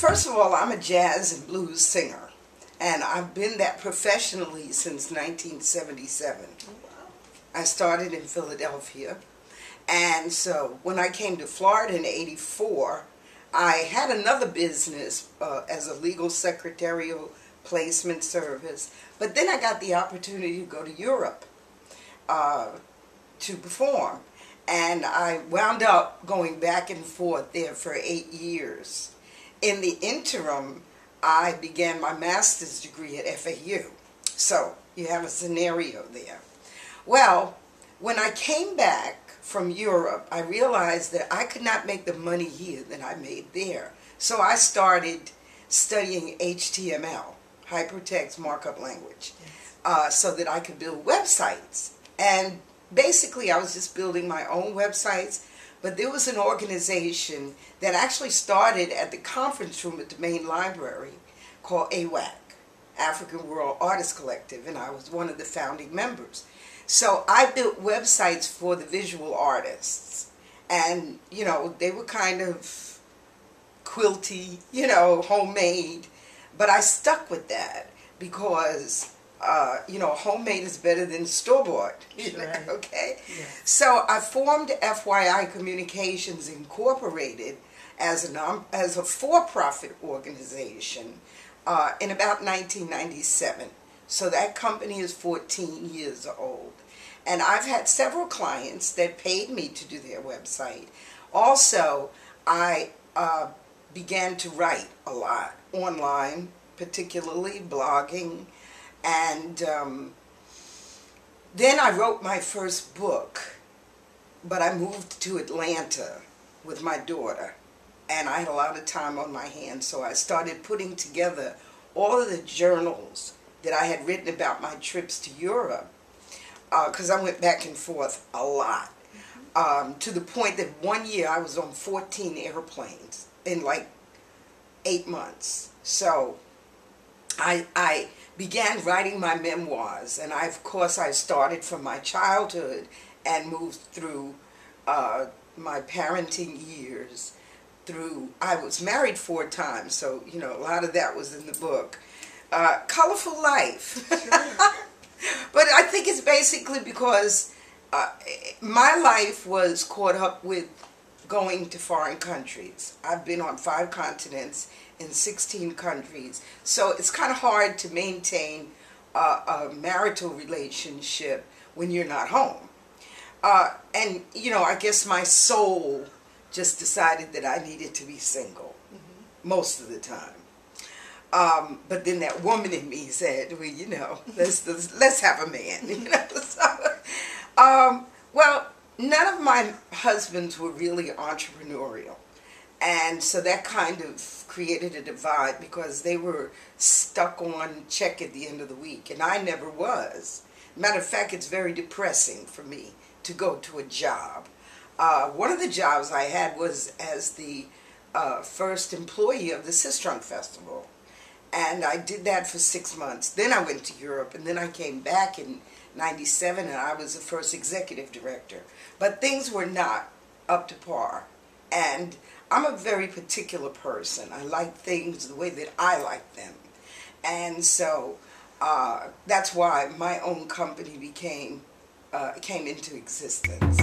first of all, I'm a jazz and blues singer, and I've been that professionally since 1977. Oh, wow. I started in Philadelphia, and so when I came to Florida in '84, I had another business as a legal secretarial placement service, but then I got the opportunity to go to Europe to perform, and I wound up going back and forth there for 8 years. In the interim, I began my master's degree at FAU. So you have a scenario there. Well, when I came back from Europe, I realized that I could not make the money here that I made there. So I started studying HTML, Hypertext Markup Language, so that I could build websites. And basically, I was just building my own websites. But there was an organization that actually started at the conference room at the main library called AWAC, African World Artists Collective, and I was one of the founding members. So I built websites for the visual artists, and you know, they were kind of quilty, you know, homemade, but I stuck with that because you know, homemade is better than store-bought, Right. okay? Yes. So I formed FYI Communications Incorporated as a for-profit organization in about 1997. So that company is 14 years old. And I've had several clients that paid me to do their website. Also, I began to write a lot online, particularly blogging. And then I wrote my first book, but I moved to Atlanta with my daughter, and I had a lot of time on my hands, so I started putting together all of the journals that I had written about my trips to Europe, because I went back and forth a lot, to the point that one year I was on 14 airplanes in like 8 months. So I began writing my memoirs, and of course I started from my childhood and moved through my parenting years. I was married 4 times, so you know, a lot of that was in the book. Colorful life. Sure. But I think it's basically because my life was caught up with going to foreign countries. I've been on 5 continents in 16 countries, so it's kind of hard to maintain a marital relationship when you're not home. And you know, I guess my soul just decided that I needed to be single most of the time. But then that woman in me said, well, you know, let's have a man. You know, so, well, none of my husbands were really entrepreneurial. And so that kind of created a divide because they were stuck on check at the end of the week, and I never was. Matter of fact, it's very depressing for me to go to a job. One of the jobs I had was as the first employee of the Sistrunk Festival, and I did that for 6 months. Then I went to Europe, and then I came back in '97, and I was the first executive director. But things were not up to par, and I'm a very particular person. I like things the way that I like them. And so that's why my own company came into existence.